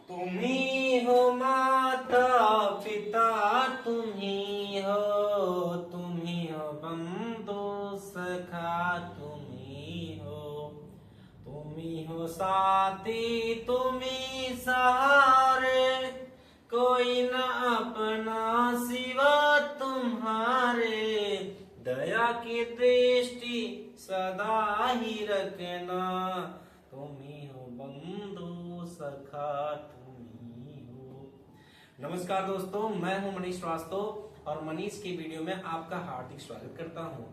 तुम्ही हो माता पिता, तुम्ही हो बंधु सखा, तुम्ही हो साथी, तुम्ही सहारे, कोई न अपना सिवा तुम्हारे, दया की दृष्टि सदा ही रखना, तुम्ही हो बंधु सखा, तुम्ही हो। नमस्कार दोस्तों, मैं हूं मनीष श्रीवास्तव और मनीष के वीडियो में आपका हार्दिक स्वागत करता हूं।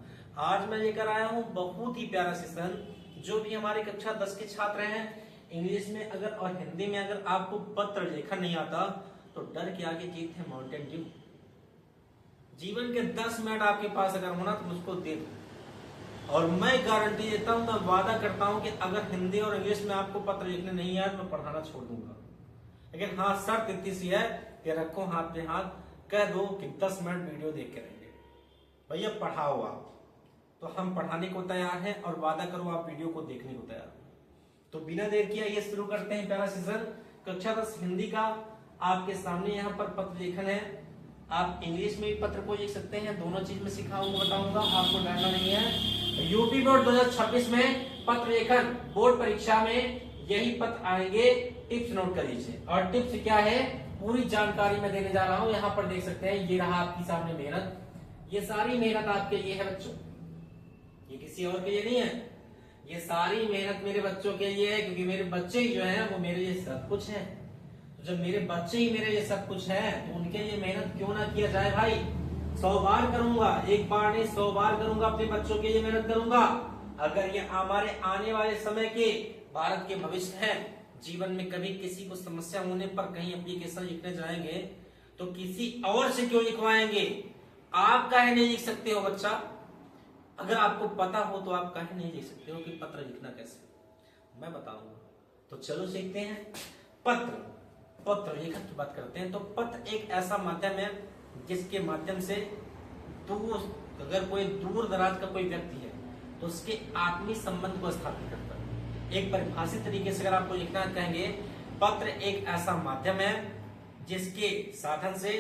आज मैं लेकर आया हूं बहुत ही प्यारा सेशन। जो भी हमारे कक्षा 10 के छात्र हैं, इंग्लिश में अगर और हिंदी में अगर आपको पत्र लेखन नहीं आता तो डर के आगे जीत है माउंटेन ड्यू। जीवन के 10 मिनट आपके पास अगर होना तो मुझको दे दो और मैं गारंटी देता हूं, मैं वादा करता हूं कि अगर हिंदी और इंग्लिश में आपको पत्र लिखने नहीं आया तो मैं पढ़ाना छोड़ दूंगा। लेकिन हाँ, शर्त इतनी सी है कि रखो हाथ पे हाथ, कह दो कि 10 मिनट वीडियो देख के रहेंगे। भैया पढ़ाओ आप, तो हम पढ़ाने को तैयार हैं और वादा करो आप वीडियो को देखने को तैयार। तो बिना देर किए आइए शुरू करते हैं प्यारा सेशन। कक्षा 10 हिंदी का आपके सामने यहाँ पर पत्र लेखन है। आप इंग्लिश में भी पत्र को लिख सकते हैं, दोनों चीज में सिखाऊंगा, बताऊंगा, आपको डरना नहीं है। यूपी बोर्ड 2026 में पत्र लेखन बोर्ड परीक्षा में यही पत्र आएंगे। टिप्स नोट कर लीजिए। और टिप्स क्या है पूरी जानकारी मैं देने जा रहा हूँ। यहाँ पर देख सकते हैं, ये रहा आपकी सामने मेहनत। ये सारी मेहनत आपके लिए है बच्चों, ये किसी और के लिए नहीं है। ये सारी मेहनत मेरे बच्चों के लिए है, क्योंकि मेरे बच्चे ही जो है वो मेरे लिए सब कुछ है। तो जब मेरे बच्चे ही मेरे लिए सब कुछ है तो उनके लिए मेहनत क्यों ना किया जाए भाई। 100 बार करूंगा, एक बार नहीं 100 बार करूंगा, अपने बच्चों के लिए मेहनत करूंगा। अगर ये हमारे आने वाले समय के भारत के भविष्य है, जीवन में कभी किसी को समस्या होने पर कहीं एप्लीकेशन लिखने जाएंगे तो किसी और से क्यों लिखवाएंगे। आप काहे नहीं लिख सकते हो बच्चा? अगर आपको पता हो तो आप काहे नहीं लिख सकते हो कि पत्र लिखना कैसे, मैं बताऊंगा। तो चलो सीखते हैं। पत्र लेखन की बात करते हैं। तो पत्र एक ऐसा माध्यम है जिसके माध्यम से अगर कोई दूर दराज का कोई व्यक्ति है तो उसके आत्मीय संबंध को स्थापित करता है। एक परिभाषित तरीके से अगर आपको लिखना कहेंगे, पत्र एक ऐसा माध्यम है जिसके साधन से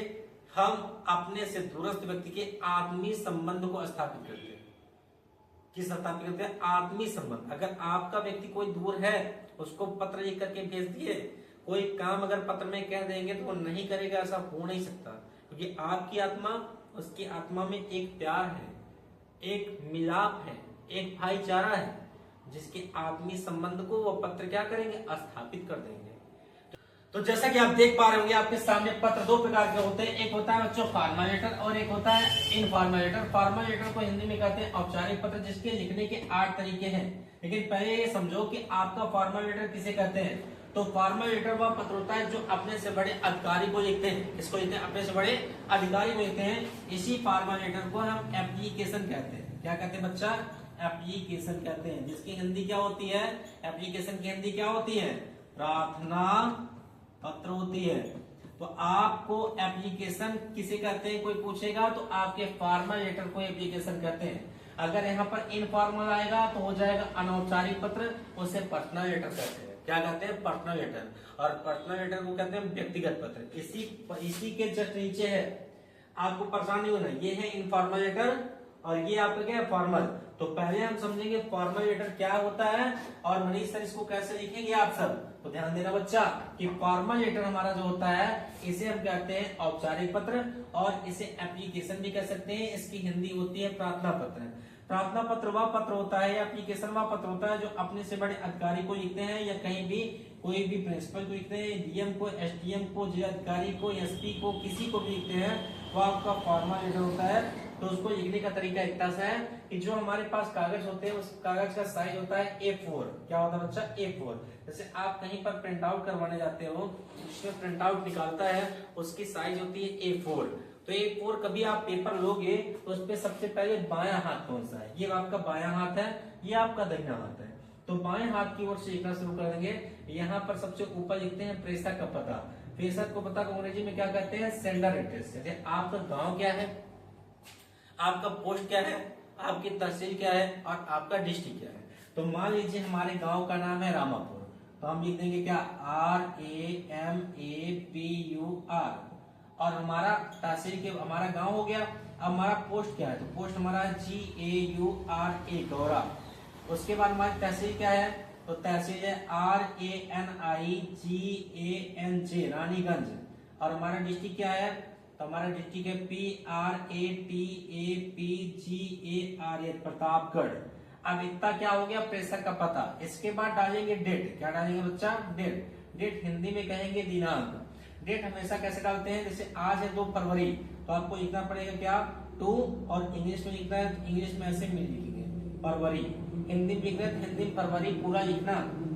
हम अपने से दूरस्थ व्यक्ति के आत्मीय संबंध को स्थापित करते हैं। किस स्थापित करते हैं? आत्मीय संबंध। अगर आपका व्यक्ति कोई दूर है, उसको पत्र लिख करके भेज दिए, कोई काम अगर पत्र में कह देंगे तो वो नहीं करेगा, ऐसा हो नहीं सकता। क्योंकि आपकी आत्मा उसकी आत्मा में एक प्यार है, एक मिलाप है, एक भाईचारा है, जिसके आत्मीय संबंध को वो पत्र क्या करेंगे? स्थापित कर देंगे। तो जैसा कि आप देख पा रहे होंगे, आपके सामने पत्र दो प्रकार के होते हैं। एक होता है बच्चों फॉर्मल लेटर और एक होता है इनफॉर्मल लेटर। फॉर्मल लेटर को हिंदी में कहते हैं औपचारिक पत्र, जिसके लिखने के 8 तरीके हैं। लेकिन पहले ये समझो कि आपका फॉर्मल लेटर किसे कहते हैं। तो फॉर्मल लेटर वह पत्र होता है जो अपने से बड़े अधिकारी को लिखते हैं। किसको लिखते हैं? अपने से बड़े अधिकारी को लिखते हैं। इसी फॉर्मल लेटर को हम एप्लीकेशन कहते हैं। क्या कहते हैं बच्चा? एप्लीकेशन कहते हैं। जिसकी हिंदी क्या होती है? एप्लीकेशन की हिंदी क्या होती है? प्रार्थना पत्र होती है। तो आपको एप्लीकेशन किसे कहते हैं कोई पूछेगा तो आपके फॉर्मल लेटर को एप्लीकेशन कहते हैं। अगर यहाँ पर इनफॉर्मल आएगा तो हो जाएगा अनौपचारिक पत्र, उसे पर्सनल लेटर कहते हैं। क्या कहते हैं? Personal letter. और पर्सनल लेटर को कहते हैं व्यक्तिगत पत्र। इसी के जस्ट नीचे है, आपको परेशान नहीं होना, ये है इनफॉर्मल लेटर और ये आपका क्या है? फॉर्मल। तो पहले हम समझेंगे फॉर्मल लेटर क्या होता है और मनीष सर इसको कैसे लिखेंगे आप सब। तो ध्यान देना बच्चा कि फॉर्मल लेटर हमारा जो होता है इसे हम कहते हैं औपचारिक पत्र और इसे एप्लीकेशन भी कह सकते हैं। इसकी हिंदी होती है प्रार्थना पत्र। प्रार्थना पत्र वह पत्र होता है या एप्लीकेशन वह पत्र होता है जो अपने से बड़े अधिकारी को लिखते हैं या कहीं भी कोई भी प्रिंसिपल को लिखते हैं, डीएम को, एसडीएम को, जिलाधिकारी को, एसपी को, किसी को भी लिखते हैं, वो आपका फॉर्मल लेटर होता है। तो उसको लिखने का तरीका इतना सा है कि जो हमारे पास कागज होते हैं उस कागज का साइज होता है A4। क्या होता है बच्चा? A4। जैसे आप कहीं पर प्रिंट आउट करवाने जाते हो, जिसमें प्रिंट आउट निकालता है उसकी साइज होती है A4। तो A4 कभी आप पेपर लोगे तो उस पर सबसे पहले बायां हाथ कौन सा है? ये आपका बायां हाथ है, ये आपका दाहिना हाथ है। तो बाएं हाथ की ओर से लिखना शुरू कर देंगे। यहाँ पर सबसे ऊपर लिखते हैं प्रेषक का पता। प्रेषक को पता को अंग्रेजी में क्या कहते हैं? Sender address. जैसे आपका गाँव क्या है, आपका पोस्ट क्या है, आपकी तहसील क्या है और आपका डिस्ट्रिक्ट क्या है। तो मान लीजिए हमारे गांव का नाम है रामापुर, तो हम लिख देंगे क्या? और हमारा तहसील के हमारा गांव हो गया। अब हमारा पोस्ट क्या है, तो पोस्ट हमारा GAURA गौरा। उसके बाद हमारी तहसील क्या है, तो तहसील है RANIGANJ रानीगंज। और हमारा डिस्ट्रिक्ट क्या है, तो हमारा डिस्ट्रिक्ट है PRATAPGARA प्रतापगढ़। अब इतना क्या हो गया, प्रेशर का पता। इसके बाद डालेंगे डेट। क्या डालेंगे बच्चा, डेट। डेट हिंदी में कहेंगे दिनांक। डेट हमेशा कैसे डालते हैं, जैसे आज है 2 फरवरी, तो आपको लिखना पड़ेगा क्या 2, और इंग्लिश में लिखना है, इंग्लिश में ऐसे में लिखेंगे फरवरी। हिंदी में लिखना है, हिंदी में फरवरी पूरा लिखना।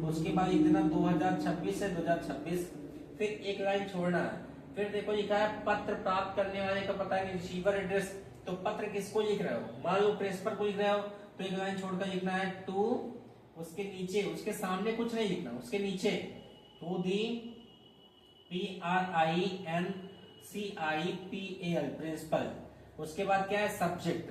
उसके बाद लिख देना 2026 है 2026, फिर एक लाइन छोड़ना है। फिर देखो लिखा है पत्र प्राप्त करने वाले का पता है, रिसीवर एड्रेस। तो पत्र किसको लिख रहे हो, मान लो प्रिंसिपल को लिख रहे हो, तो एक लाइन छोड़कर लिखना है टू, उसके नीचे, उसके सामने कुछ नहीं लिखना, उसके नीचे टू दी PRINCIPAL प्रिंसिपल। उसके बाद क्या है, सब्जेक्ट।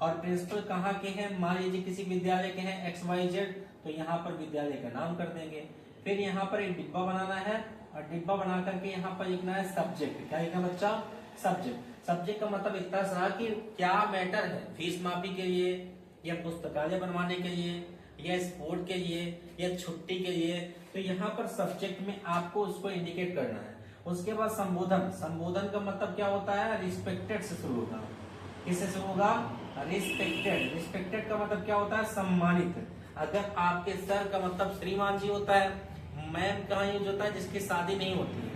और प्रिंसिपल कहाँ के हैं, मान लीजिए किसी विद्यालय के हैं XYZ, तो यहाँ पर विद्यालय का नाम कर देंगे। फिर यहाँ पर एक डिब्बा बनाना है, और डिब्बा बना करके यहाँ पर लिखना है सब्जेक्ट। क्या लिखना बच्चा, सब्जेक्ट। सब्जेक्ट का मतलब इतना सा कि क्या मैटर है, फीस माफी के लिए, या पुस्तकालय बनवाने के लिए, या स्पोर्ट के लिए, या छुट्टी के लिए। तो यहाँ पर सब्जेक्ट में आपको उसको इंडिकेट करना है। उसके बाद संबोधन। संबोधन का मतलब क्या होता है, रिस्पेक्टेड से शुरू होगा। किससे शुरू होगा, रिस्पेक्टेड। रिस्पेक्टेड का मतलब क्या होता है, सम्मानित। अगर आपके सर का मतलब श्रीमान जी होता है, मैम का यूज होता है जिसकी शादी नहीं होती है,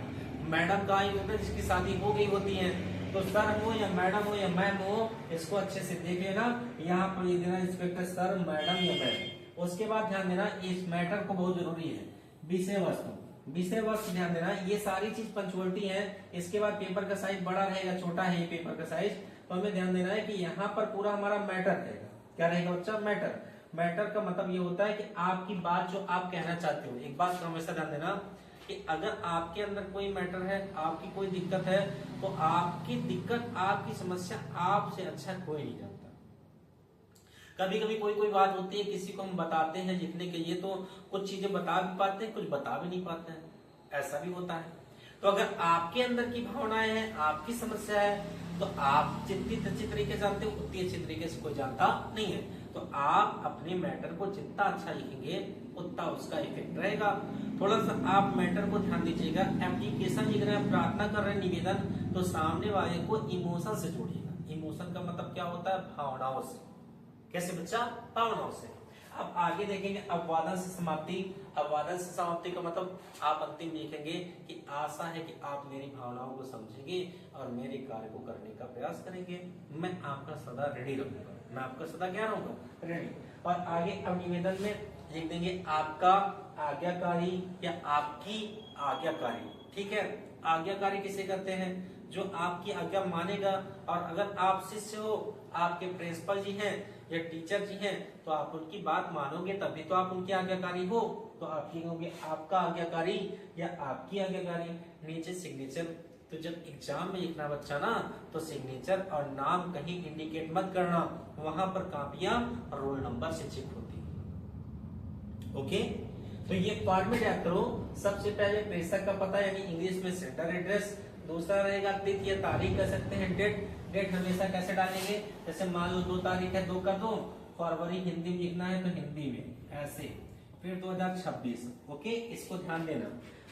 मैडम का यूज होता है जिसकी शादी हो गई होती है। तो सर हो या मैडम हो या मैम हो, इसको अच्छे से देख लेना, यहाँ पर लिख देना रिस्पेक्टेड सर, मैडम या मैम। उसके बाद ध्यान देना, इस मैटर को बहुत जरूरी है, विषय वस्तु। विषय वस्तु ध्यान देना, ये सारी चीज पंचुअलिटी है। इसके बाद पेपर का साइज बड़ा रहेगा, छोटा है ये पेपर का साइज, तो हमें ध्यान देना है कि यहाँ पर पूरा हमारा मैटर रहेगा। क्या रहेगा बच्चा, मैटर। मैटर का मतलब ये होता है कि आपकी बात जो आप कहना चाहते हो। एक बात हमेशा ध्यान देना कि अगर आपके अंदर कोई मैटर है, आपकी कोई दिक्कत है, तो आपकी दिक्कत, आपकी समस्या आपसे अच्छा कोई नहीं जानता। कभी कभी कोई बात होती है, किसी को हम बताते हैं लिखने के लिए, तो कुछ चीजें बता भी पाते हैं, कुछ बता भी नहीं पाते हैं, ऐसा भी होता है। तो अगर आपके अंदर की भावनाएं हैं, आपकी समस्या है, तो आप जितनी अच्छी तरीके जानते हो उतनी अच्छी तरीके से कोई जानता नहीं है। तो आप अपने मैटर को जितना अच्छा लिखेंगे उतना उसका इफेक्ट रहेगा। थोड़ा सा आप मैटर को ध्यान दीजिएगा। एप्लीकेशन लिख रहे हैं, प्रार्थना कर रहे हैं, निवेदन, तो सामने वाले को इमोशन से जोड़िएगा। इमोशन का मतलब क्या होता है, भावनाओं से। कैसे बच्चा, भावनाओं से। अब आगे देखेंगे अपवादन से समाप्ति। अपवादन से समाप्ति का मतलब आप अंतिम लिखेंगे कि आशा है कि आप मेरी भावनाओं को समझेंगे और मेरे कार्य को करने का प्रयास करेंगे। मैं आपका सदा रेडी रहूंगा, मैं आपका सदा क्या रहूंगा, रेडी। और आगे अब निवेदन में लिख देंगे आपका आज्ञाकारी या आपकी आज्ञाकारी। ठीक है, आज्ञाकारी किसे कहते हैं, जो आपकी आज्ञा मानेगा। और अगर आप शिष्य हो, आपके प्रिंसिपल जी हैं या टीचर जी हैं, तो आप उनकी बात मानोगे, तभी तो आप उनकी आज्ञाकारी हो। तो आप लिखोगे आपका आज्ञाकारी या आपकी आज्ञाकारी, नीचे सिग्नेचर। तो जब एग्जाम में लिखना बच्चा ना, तो सिग्नेचर और नाम कहीं इंडिकेट मत करना, वहां पर कापियां रोल नंबर से चेक होती है। ओके, तो ये फॉर्मेट याद करो। सबसे पहले प्रेषक का पता यानी इंग्लिश में सेंटर एड्रेस। दूसरा रहेगा तिथि या तारीख, कह सकते हैं डेट। डेट हमेशा कैसे डालेंगे, जैसे मान लो 2 तारीख है, 2 का 2 फरवरी हिंदी में लिखना है तो हिंदी में ऐसे, फिर 2026। ओके, इसको ध्यान देना।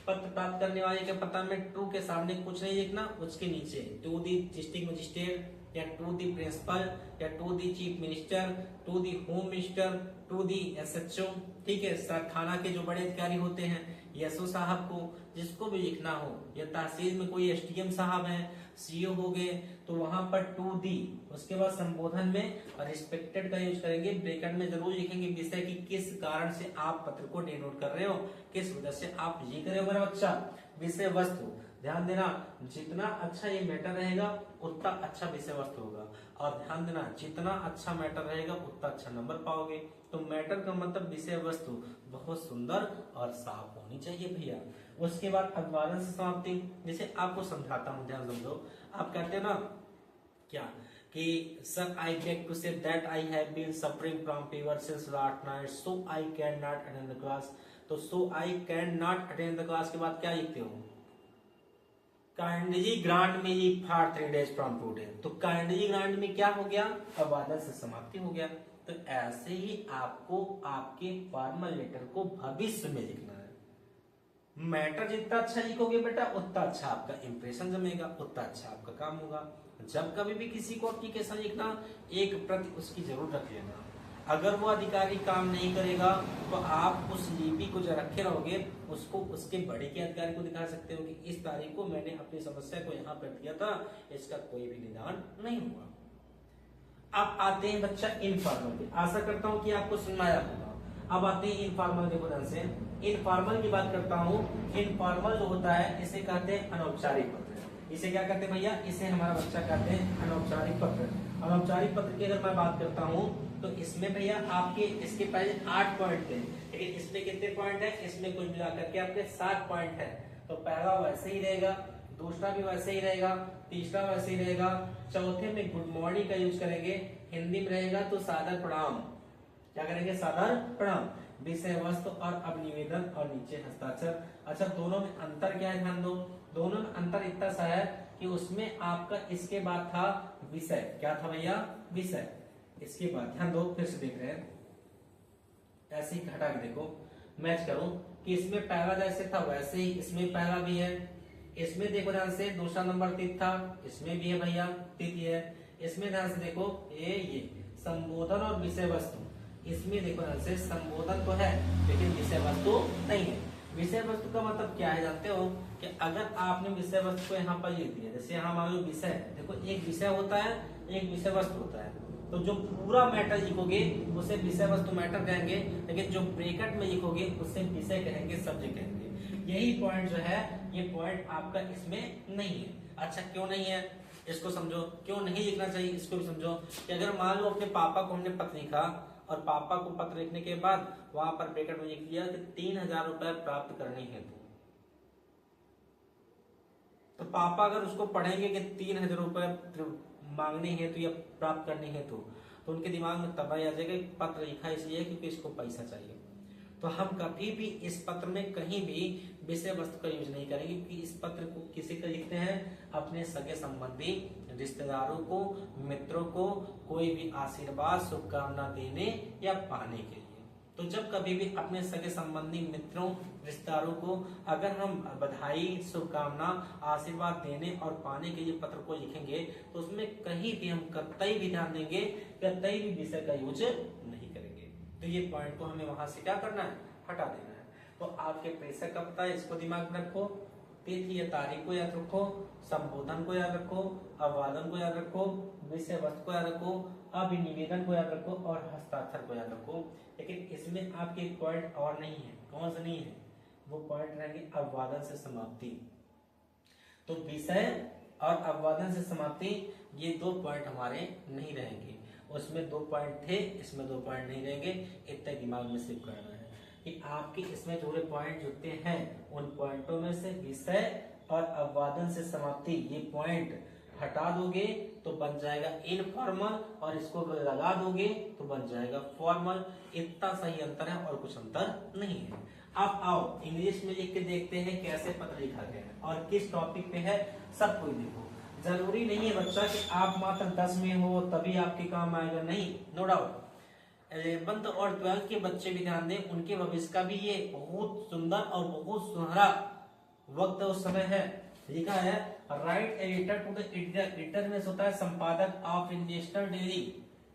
पत्र प्राप्त करने वाले के पता में टू के सामने कुछ नहीं लिखना, उसके नीचे टू दी डिस्ट्रिक्ट मजिस्ट्रेट या टू दी प्रिंसिपल या to the chief minister, to the home minister, to the SHO। ठीक है, थाना के जो बड़े अधिकारी होते हैं, SO साहब को, जिसको भी लिखना हो, या तहसील में कोई SDM साहब हैं, CO हो गए, तो वहां पर टू दी। उसके बाद संबोधन में रिस्पेक्टेड का यूज करेंगे, ब्रैकेट में जरूर लिखेंगे विषय की किस कारण से आप पत्र को डिनोट कर रहे हो, किस वजह से आप लिख रहे हो मेरा बच्चा। विषय वस्तु ध्यान देना, जितना अच्छा ये मैटर रहेगा उतना अच्छा विषय वस्तु होगा। और ध्यान देना, जितना अच्छा मैटर रहेगा उतना अच्छा नंबर पाओगे। तो मैटर का मतलब विषय वस्तु बहुत सुंदर और साफ होनी चाहिए भैया। उसके बाद अभिवादन से समाप्ति, जैसे आपको समझाता हूँ, ध्यान समझो। आप कहते हैं ना क्या कि sir I beg to say that I have been suffering from fever since last night, so I can not attend the class. तो so I can not attend the class के बाद क्या लिखते हो, काइंडली ग्रांट में ही for 3 days from today. तो kindly grant me क्या हो गया, अबादत से समाप्ति हो गया। तो ऐसे ही आपको आपके फॉर्मल लेटर को भविष्य में लिखना है। मैटर जितना अच्छा लिखोगे बेटा उतना अच्छा आपका इंप्रेशन जमेगा, उतना अच्छा आपका काम होगा। जब कभी भी किसी को एप्लीकेशन लिखना, एक प्रति उसकी जरूर रख लेना। अगर वो अधिकारी काम नहीं करेगा तो आप उस लिपि को जो रखे रहोगे उसको उसके बड़े के अधिकारी को दिखा सकते हो कि इस तारीख को मैंने अपनी समस्या को यहाँ पर किया था, इसका कोई भी निदान नहीं हुआ। अब आते हैं बच्चा इनफॉर्मल पे। आशा करता हूँ कि आपको समझ आया होगा। अब आते हैं इनफॉर्मल के ध्यान से। इनफॉर्मल की बात करता हूँ। इनफॉर्मल जो होता है इसे कहते हैं अनौपचारिक पत्र। इसे क्या कहते हैं भैया, इसे हमारा बच्चा कहते हैं अनौपचारिक पत्र। अनौपचारिक पत्र की अगर मैं बात करता हूँ तो इसमें भैया आपके इसके पहले 8 पॉइंट थे, लेकिन इसमें कितने पॉइंट है, इसमें कुल मिलाकर के आपके 7 पॉइंट है। तो पहला वैसे ही रहेगा, दूसरा भी वैसे ही रहेगा, तीसरा वैसे ही रहेगा, चौथे में गुड मॉर्निंग का यूज करेंगे, हिंदी में रहेगा तो सादर प्रणाम। क्या करेंगे, सादर प्रणाम। विषय वस्तु और अब निवेदन और नीचे हस्ताक्षर। अच्छा, दोनों में अंतर क्या है, ध्यान दो। दोनों में अंतर इतना सा है कि उसमें आपका इसके बाद था विषय। क्या था भैया, विषय। इसके बाद ध्यान दो, फिर से देख रहे हैं, ऐसे ही हटा के देखो, मैच करो कि इसमें पहला जैसे था वैसे ही इसमें पहला भी है। इसमें देखो ध्यान से दूसरा नंबर तिथ था, इसमें भी है भैया तिथ है। इसमें ध्यान से देखो ये संबोधन और विषय वस्तु, इसमें देखो ध्यान से संबोधन तो है लेकिन विषय वस्तु नहीं है। विषय वस्तु का मतलब क्या है जानते हो, कि अगर आपने विषय वस्तु को यहाँ पर लिख दिया, जैसे यहाँ मान लो विषय है, देखो एक विषय होता है एक विषय वस्तु होता है। तो जो पूरा मैटर लिखोगे उसे विषय वस्तु मैटर कहेंगे, लेकिन जो ब्रैकेट में लिखोगे उसे विषय कहेंगे, सब्जेक्ट कहेंगे। यही पॉइंट जो है, ये पॉइंट आपका इसमें नहीं है। अच्छा, क्यों नहीं है इसको समझो, क्यों नहीं लिखना चाहिए इसको भी समझो। कि अगर मान लो अपने पापा को हमने पत्र लिखा और पापा को पत्र लिखने के बाद वहां पर ब्रैकेट में लिख दिया कि 3000 रुपए प्राप्त करने हेतु, तो पापा अगर उसको पढ़ेंगे कि 3000 रुपए मांगने हेतु या प्राप्त करने हेतु, तो उनके दिमाग में तबाही आ जाएगा, पत्र लिखा इसलिए क्योंकि इसको पैसा चाहिए। तो हम कभी भी इस पत्र में कहीं भी विषय वस्तु का यूज नहीं करेंगे, क्योंकि इस पत्र को किसी को लिखते हैं, अपने सगे संबंधी, रिश्तेदारों को, मित्रों को कोई भी आशीर्वाद शुभकामना देने या पाने के लिए। तो जब कभी भी अपने सगे संबंधी, मित्रों, रिश्तेदारों को अगर हम बधाई, शुभकामना, आशीर्वाद देने और पाने के लिए पत्र को लिखेंगे तो उसमें कहीं भी हम कतई भी ध्यान देंगे, कतई भी विषय का यूज नहीं करेंगे। तो ये पॉइंट को हमें वहां से क्या करना है, हटा देना है। तो आपके प्रेषक का पता है, इसको दिमाग में रखो, तिथि या तारीख को याद रखो, संबोधन को याद रखो, अभिवादन को याद रखो, विषय वस्तु को याद रखो, अभिनिवेदन को याद रखो और हस्ताक्षर को याद रखो। लेकिन इसमें आपके पॉइंट और नहीं है। कौन सा नहीं है, वो पॉइंट रहेंगे अभिवादन से समाप्ति। तो विषय और अभिवादन से समाप्ति, ये 2 पॉइंट हमारे नहीं रहेंगे। उसमें 2 पॉइंट थे, इसमें 2 पॉइंट नहीं रहेंगे। इतना दिमाग में सेव करना है कि आपके इसमें जुड़े पॉइंट जुड़ते हैं, उन पॉइंटों में से विषय और अभिवादन से समाप्ति, ये पॉइंट हटा दोगे तो बन जाएगा इनफॉर्मल, और इसको लगा दोगे तो बन जाएगा फॉर्मल। इतना सही अंतर है और कुछ अंतर नहीं है। अब आओ इंग्लिश में लिख के देखते हैं कैसे पत्र लिखा गया है और किस टॉपिक पे है, सब कोई देखो। जरूरी नहीं है बच्चा कि आप मात्र 10 में हो तभी आपके काम आएगा, नहीं, नो डाउट। 11th और 12th के बच्चे भी ध्यान दें, उनके भविष्य का भी ये बहुत सुंदर और बहुत सुनहरा वक्त उस समय है। लिखा है write editor to the editor. Editor में होता है संपादक of national daily,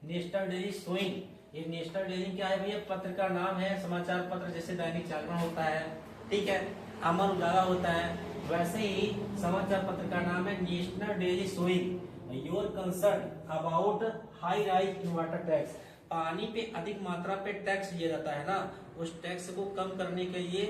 national daily showing. ये नेशनल डेली क्या है भैया, पत्र का नाम है, समाचार पत्र जैसे दैनिक जागरण होता है, ठीक है, अमर उजाला होता है, वैसे ही समाचार पत्र का नाम है national daily showing your concern about high rise in water tax. पानी पे अधिक मात्रा पे टैक्स लिया जाता है ना, उस टैक्स को कम करने के लिए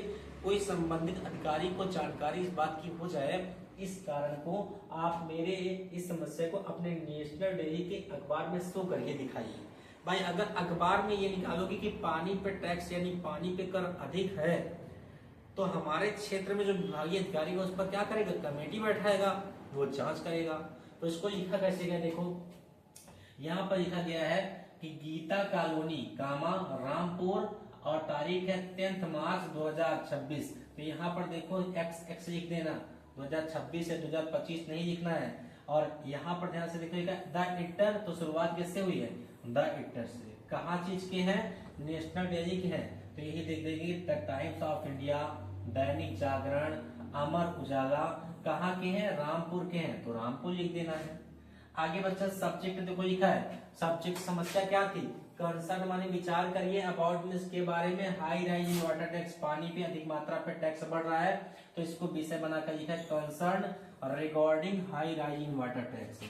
कोई संबंधित अधिकारी को जानकारी इस बात की हो जाए, इस कारण को आप मेरे इस समस्या को अपने नेशनल डेली के अखबार में शो करके दिखाइए। भाई अगर अखबार में ये निकालोगे कि पानी पे टैक्स यानी पानी पे कर अधिक है, तो हमारे क्षेत्र में जो विभागीय अधिकारी है उस पर क्या करेगा, कमेटी बैठाएगा, वो जांच करेगा। तो इसको लिखा कैसे गया, देखो यहाँ पर लिखा गया है कि गीता कॉलोनी कामा रामपुर और तारीख है 10 मार्च 2026। तो यहाँ पर देखो x लिख देना, 2026 से 2025 नहीं लिखना है। और यहाँ पर ध्यान से देखिएगा द इटर, तो शुरुआत किससे हुई है, द इटर से। कहाँ चीज के हैं, नेशनल डेली के हैं, तो यही देख देंगे the times of India, Dainik Jagran, Amar Ujala कहाँ के हैं, रामपुर के हैं, तो रामपुर लिख देना है। आगे बच्चा सब्जेक्ट देखो लिखा है, सब्जेक्ट समस्या क्या थी, कंसर्न माने विचार करिए अबाउट में, इसके बारे में, हाई राइजिंग वाटर टैक्स, पानी पे अधिक मात्रा पे टैक्स बढ़ रहा है, तो इसको विषय बनाकर लिखा है concern regarding high rising water tax.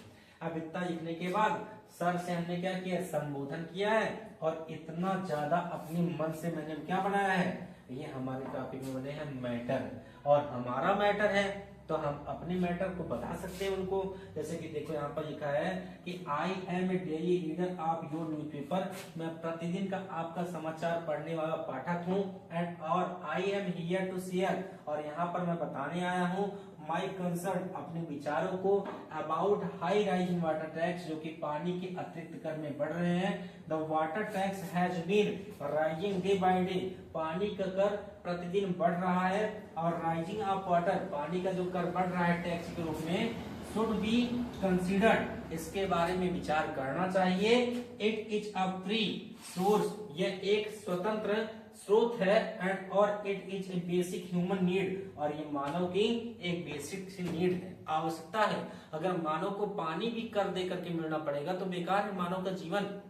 अब इतना लिखने के बाद सर से हमने क्या किया, संबोधन किया है, और इतना ज्यादा अपने मन से मैंने क्या बनाया है, ये हमारे टॉपिक में बने हैं मैटर, और हमारा मैटर है तो हम अपने मैटर को बता सकते हैं उनको। जैसे कि देखो यहाँ पर लिखा है कि I am a daily reader of your newspaper, मैं प्रतिदिन का आपका समाचार पढ़ने वाला पाठक हूँ, एंड और I am here to share, और यहाँ पर मैं बताने आया हूँ माई कंसर्न, अपने विचारों को, about high rising water tax, जो कि पानी के अतिरिक्त कर में बढ़ रहे हैं। The water tax has been rising day by day, पानी का कर प्रतिदिन बढ़ रहा है, और राइजिंग ऑफ वाटर, पानी का जो कर बढ़ रहा है टैक्स के रूप में, शुड बी कंसिडर्ड, इसके बारे में विचार करना चाहिए। It is a free source, यह एक स्वतंत्र स्रोत है, एंड और it is a basic human need, और ये मानव की एक बेसिक सी नीड है, आवश्यकता है। अगर मानव को पानी भी कर दे करके मिलना पड़ेगा तो बेकार है मानव का जीवन।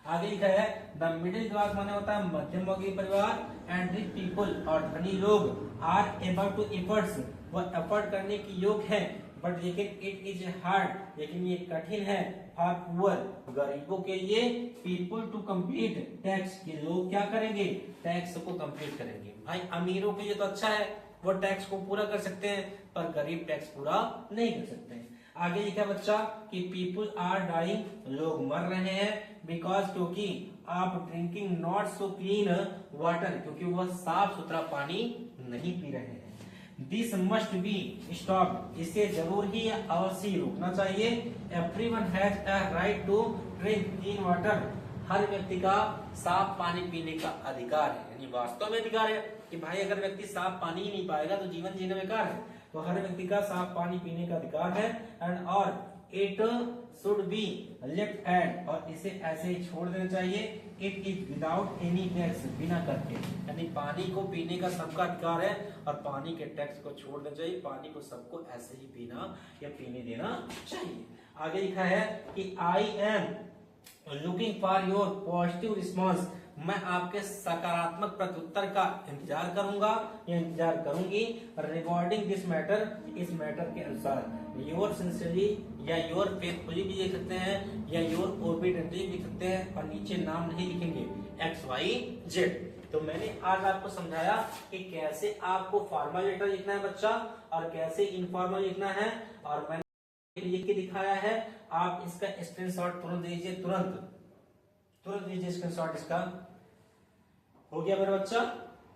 आगे लिखा है द मिडिल क्लास माने होता है मध्यम वर्गीय परिवार, एंड रिच पीपल, और धनी लोग, आर एबल टू एफर्ट्स, वह एफर्ट करने की योग्य है, बट लेकिन इट इज हार्ड, लेकिन ये कठिन है, फॉर पुअर, गरीबों के लिए, पीपल टू कंप्लीट टैक्स, के लोग क्या करेंगे, टैक्स को कंप्लीट करेंगे। भाई अमीरों के लिए तो अच्छा है, वो टैक्स को पूरा कर सकते हैं, पर गरीब टैक्स पूरा नहीं कर सकते हैं। आगे लिखा बच्चा कि पीपल आर डाइंग, लोग मर रहे हैं, बिकॉज, क्योंकि, आप drinking not so clean water, क्योंकि वह साफ सुथरा पानी नहीं पी रहे हैं। दिस मस्ट बी स्टॉप, इसे जरूर ही अवश्य रोकना चाहिए। Everyone has a right to drink clean water, हर व्यक्ति का साफ पानी पीने का अधिकार है, यानी वास्तव में अधिकार है कि भाई अगर व्यक्ति साफ पानी ही नहीं पाएगा तो जीवन जीना बेकार है, तो हर व्यक्ति का साफ पानी पीने का अधिकार है। एंड और it should be left and, और इसे ऐसे ही छोड़ देना चाहिए। It is without any tax, बिना करके, यानी पानी को पीने का सबका अधिकार है, और पानी के टैक्स को छोड़ देना चाहिए, पानी को सबको ऐसे ही पीना या पीने देना चाहिए। आगे लिखा है कि I am looking for your positive response, मैं आपके सकारात्मक प्रत्युत्तर का इंतजार करूंगा या इंतजार करूंगी। रिगार्डिंग दिस मैटर, इस मैटर के अनुसार, योर सिंसियरली या योर फेथफुली भी लिख सकते हैं, या योर ओबिडियंटली लिख सकते हैं, और नीचे नाम नहीं लिखेंगे XYZ। तो मैंने आज आपको समझाया कि कैसे आपको फॉर्मल लेटर लिखना है बच्चा, और कैसे इनफॉर्मल लिखना है, और मैंने लिख के दिखाया है। आप इसका स्क्रीनशॉट तुरंत लीजिए, तुरंत लीजिए स्क्रीनशॉट इसका। हो गया मेरा बच्चा।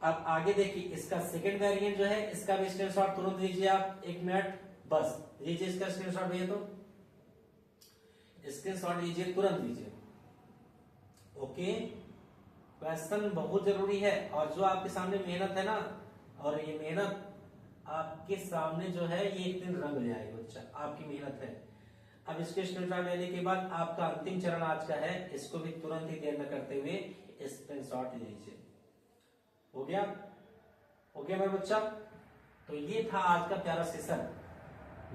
अब आगे देखिए इसका सेकंड वेरिएंट जो है, इसका भी स्क्रीनशॉट तुरंत लीजिए आप, 1 मिनट बस लीजिए इसका स्क्रीनशॉट भैया, तो स्क्रीनशॉट लीजिए, तुरंत लीजिए। ओके, क्वेश्चन बहुत जरूरी है, और जो आपके सामने मेहनत है ना, और ये मेहनत आपके सामने जो है ये एक दिन रंग ले आएगी बच्चा, आपकी मेहनत है। अब इसके स्क्रीनशॉट लेने के बाद आपका अंतिम चरण आज का है, इसको भी तुरंत ही देर न करते हुए स्क्रीनशॉट लीजिए। हो गया, हो गया मेरा बच्चा। तो ये था आज का प्यारा सेशन,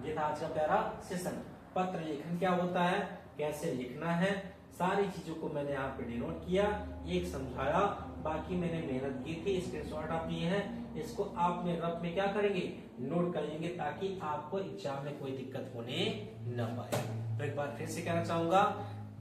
ये था आज का प्यारा सेशन। पत्र लेखन क्या होता है, कैसे लिखना है, सारी चीजों को मैंने यहाँ पे डिनोट किया, एक समझाया, बाकी मैंने मेहनत की थी। स्क्रीनशॉट आप लिए हैं, इसको आप में रफ में क्या करेंगे, नोट कर लेंगे, ताकि आपको एग्जाम में कोई दिक्कत होने न पाए। तो एक बार फिर से कहना चाहूंगा,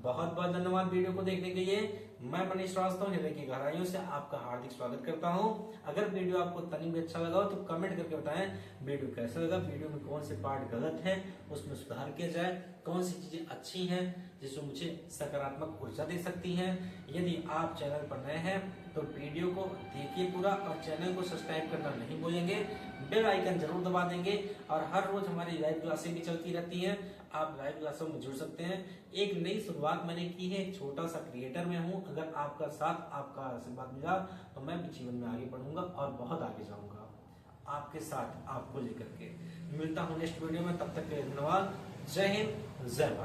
बहुत बहुत धन्यवाद वीडियो को देखने के लिए। मैं मनीष श्रीवास्तव हृदय की गहराइयों से आपका हार्दिक स्वागत करता हूं। अगर वीडियो आपको तनी भी अच्छा लगा हो तो कमेंट करके बताएं वीडियो कैसा लगा, वीडियो में कौन से पार्ट गलत है उसमें सुधार किया जाए, कौन सी चीजें अच्छी हैं जिसमें मुझे सकारात्मक ऊर्जा दे सकती हैं। यदि आप चैनल पर नए हैं तो वीडियो को देखिए पूरा, और चैनल को सब्सक्राइब करना नहीं भूलेंगे, बेल आइकन जरूर दबा देंगे। और हर रोज हमारी लाइव क्लासें भी चलती रहती हैं, आप लाइव क्लासों में जुड़ सकते हैं। एक नई शुरुआत मैंने की है, छोटा सा क्रिएटर में हूं। अगर आपका साथ, आपका आशीर्वाद मिला तो मैं भी जीवन में आगे बढ़ूंगा और बहुत आगे जाऊंगा। आपके साथ, आपको लेकर के। मिलता हूं नेक्स्ट वीडियो में, तब तक के लिए धन्यवाद। जय हिंद, जय भारत।